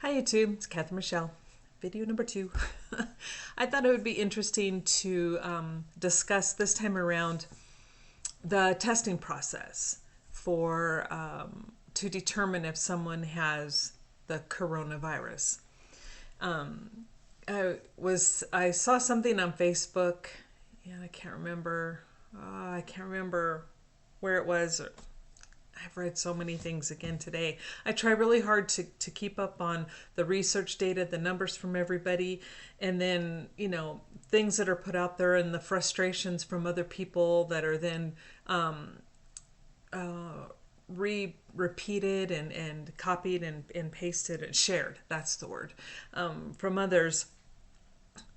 Hi YouTube, it's Catherine Michelle. Video number 2. I thought it would be interesting to discuss this time around the testing process for to determine if someone has the coronavirus. I saw something on Facebook, and I can't remember where it was. I've read so many things again today. I try really hard to keep up on the research data, the numbers from everybody, and then, things that are put out there and the frustrations from other people that are then repeated and copied and pasted and shared. That's the word, from others.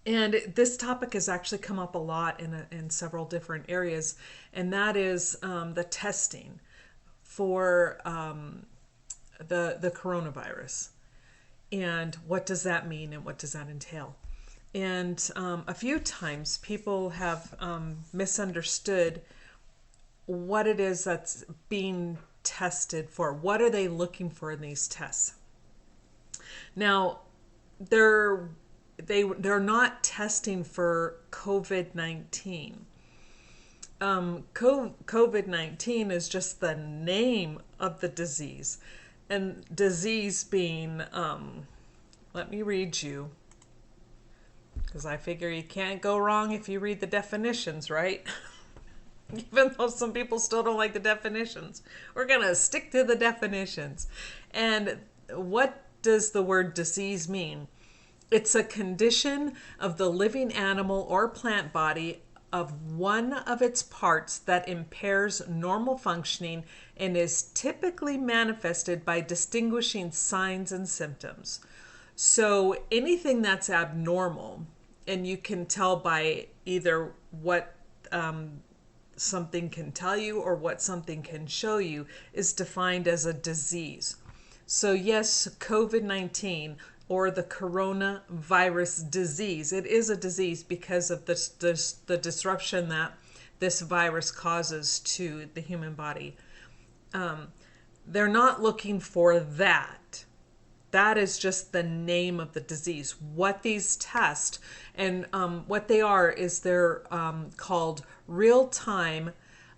And this topic has actually come up a lot in several different areas, and that is the testing for the coronavirus. And what does that mean and what does that entail? And a few times people have misunderstood what it is that's being tested for. What are they looking for in these tests? Now, they're not testing for COVID-19. COVID-19 is just the name of the disease. And disease being, let me read you, because I figure you can't go wrong if you read the definitions, right? Even though some people still don't like the definitions. We're going to stick to the definitions. And what does the word disease mean? It's a condition of the living animal or plant body of one of its parts that impairs normal functioning and is typically manifested by distinguishing signs and symptoms. So anything that's abnormal, and you can tell by either what something can tell you or what something can show you, is defined as a disease. So yes, COVID-19 or the coronavirus disease. It is a disease because of the disruption that this virus causes to the human body. They're not looking for that. That is just the name of the disease. What these test and what they are is they're called real-time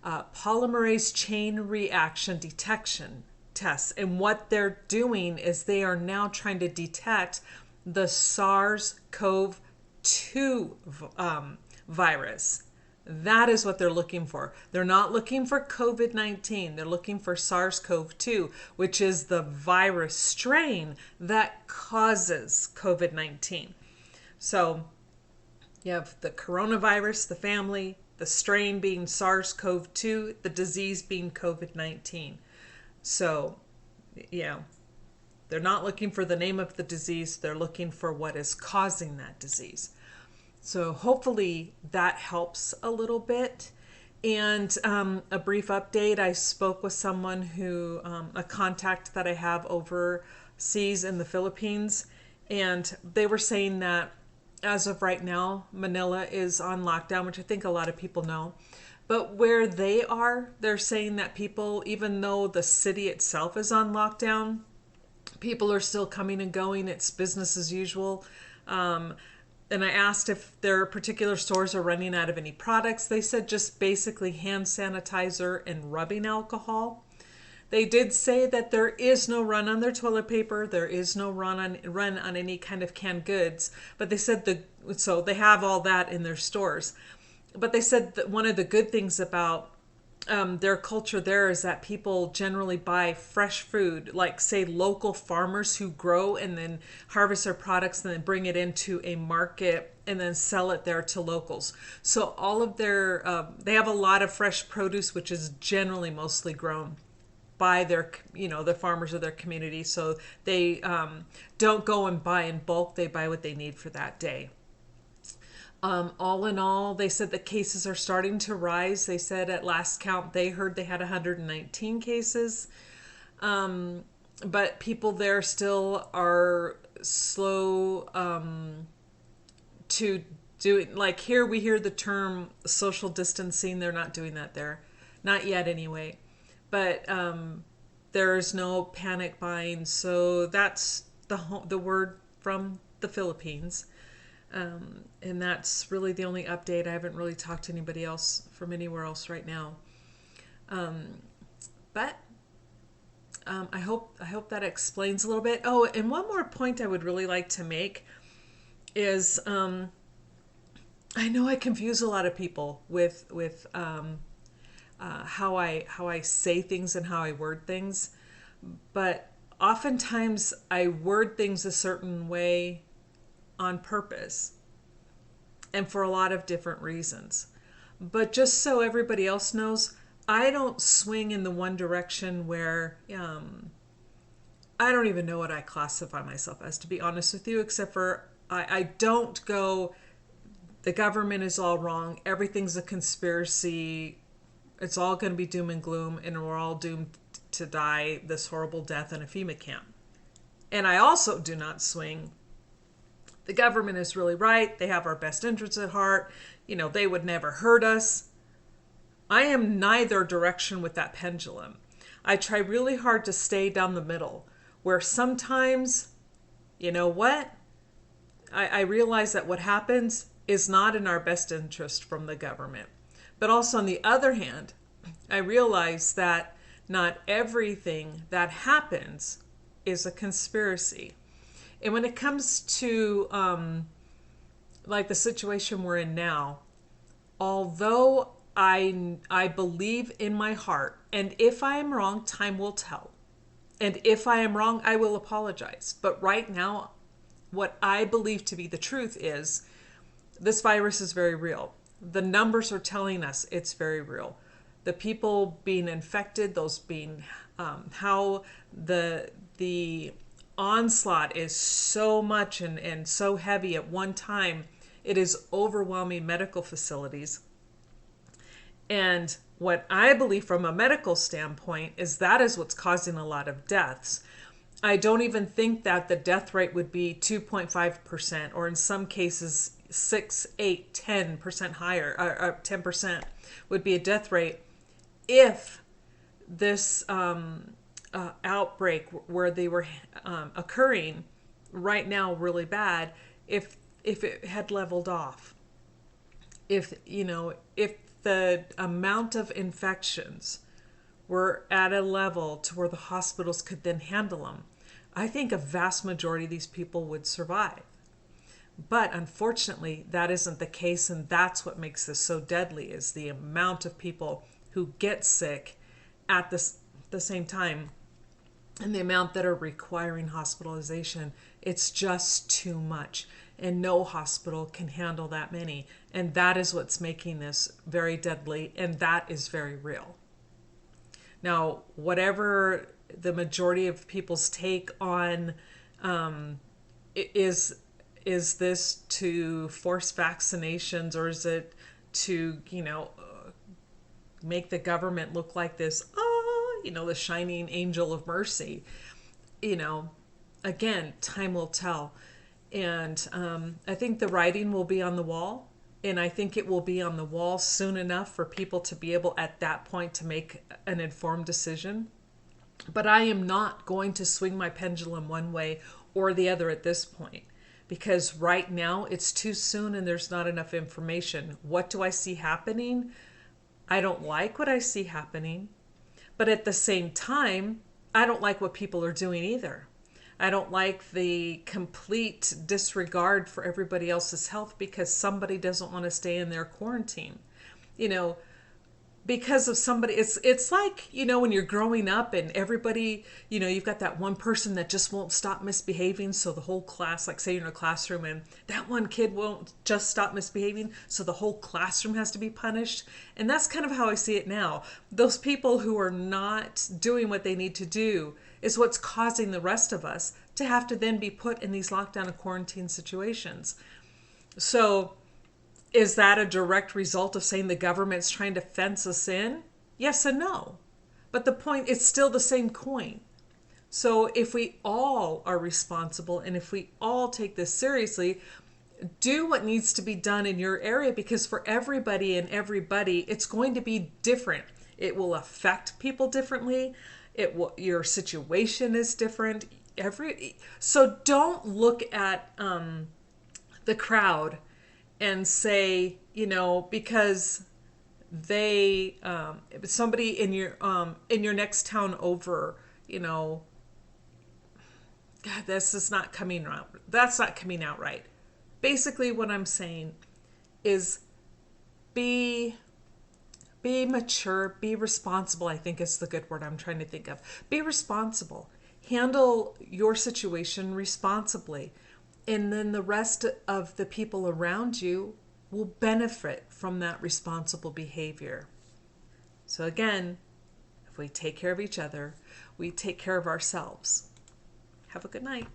polymerase chain reaction detection tests. And what they're doing is they are now trying to detect the SARS-CoV-2 virus. That is what they're looking for. They're not looking for COVID-19. They're looking for SARS-CoV-2, which is the virus strain that causes COVID-19. So you have the coronavirus, the family, the strain being SARS-CoV-2, the disease being COVID-19. So, they're not looking for the name of the disease. They're looking for what is causing that disease. So hopefully that helps a little bit. And a brief update, I spoke with someone who, a contact that I have overseas in the Philippines, and they were saying that as of right now, Manila is on lockdown, which I think a lot of people know. But where they are, they're saying that people, even though the city itself is on lockdown, people are still coming and going. It's business as usual. And I asked if their particular stores are running out of any products. They said just basically hand sanitizer and rubbing alcohol. They did say that there is no run on their toilet paper. There is no run on any kind of canned goods. But they said so they have all that in their stores. But they said that one of the good things about their culture there is that people generally buy fresh food, like say local farmers who grow and then harvest their products and then bring it into a market and then sell it there to locals. So all of they have a lot of fresh produce, which is generally mostly grown by the farmers of their community. So they don't go and buy in bulk. They buy what they need for that day. All in all, they said the cases are starting to rise. They said at last count, they heard they had 119 cases. But people there still are slow to do it. Like here, we hear the term social distancing. They're not doing that there. Not yet anyway. But there's no panic buying. So that's the word from the Philippines. And that's really the only update. I haven't really talked to anybody else from anywhere else right now. But I hope that explains a little bit. Oh, and one more point I would really like to make is I know I confuse a lot of people with how I say things and how I word things, but oftentimes I word things a certain way on purpose and for a lot of different reasons. But just so everybody else knows, I don't swing in the one direction where I don't even know what I classify myself as, to be honest with you, except for I don't go, the government is all wrong, everything's a conspiracy, it's all going to be doom and gloom, and we're all doomed to die this horrible death in a FEMA camp. And I also do not swing, the government is really right, they have our best interests at heart, they would never hurt us. I am neither direction with that pendulum. I try really hard to stay down the middle, where sometimes, you know what? I realize that what happens is not in our best interest from the government. But also on the other hand, I realize that not everything that happens is a conspiracy. And when it comes to like the situation we're in now, although I believe in my heart, and if I am wrong, time will tell. And if I am wrong, I will apologize. But right now, what I believe to be the truth is this virus is very real. The numbers are telling us it's very real. The people being infected, those being how the onslaught is so much and so heavy at one time, it is overwhelming medical facilities. And what I believe from a medical standpoint is that is what's causing a lot of deaths. I don't even think that the death rate would be 2.5%, or in some cases 6, 8, 10% higher, or 10% would be a death rate if this outbreak where they were occurring right now really bad, if it had leveled off. If the amount of infections were at a level to where the hospitals could then handle them, I think a vast majority of these people would survive. But unfortunately, that isn't the case, and that's what makes this so deadly, is the amount of people who get sick at the same time, and the amount that are requiring hospitalization. It's just too much, and no hospital can handle that many. And that is what's making this very deadly, and that is very real. Now, whatever the majority of people's take on is this to force vaccinations, or is it to, make the government look like this, the shining angel of mercy? Again, time will tell. And I think the writing will be on the wall. And I think it will be on the wall soon enough for people to be able at that point to make an informed decision. But I am not going to swing my pendulum one way or the other at this point, because right now it's too soon and there's not enough information. What do I see happening? I don't like what I see happening. But at the same time, I don't like what people are doing either. I don't like the complete disregard for everybody else's health because somebody doesn't want to stay in their quarantine. Because of somebody, it's like, when you're growing up and everybody, you've got that one person that just won't stop misbehaving. So the whole class, like say you're in a classroom and that one kid won't just stop misbehaving. So the whole classroom has to be punished. And that's kind of how I see it now. Those people who are not doing what they need to do is what's causing the rest of us to have to then be put in these lockdown and quarantine situations. So is that a direct result of saying the government's trying to fence us in? Yes and no. But the point, it's still the same coin. So if we all are responsible and if we all take this seriously, do what needs to be done in your area, because for everybody, it's going to be different. It will affect people differently. Your situation is different. So don't look at the crowd and say, because they somebody in your next town over, God, this is not coming out. That's not coming out right. Basically, what I'm saying is be mature, be responsible, I think is the good word I'm trying to think of. Be responsible. Handle your situation responsibly. And then the rest of the people around you will benefit from that responsible behavior. So again, if we take care of each other, we take care of ourselves. Have a good night.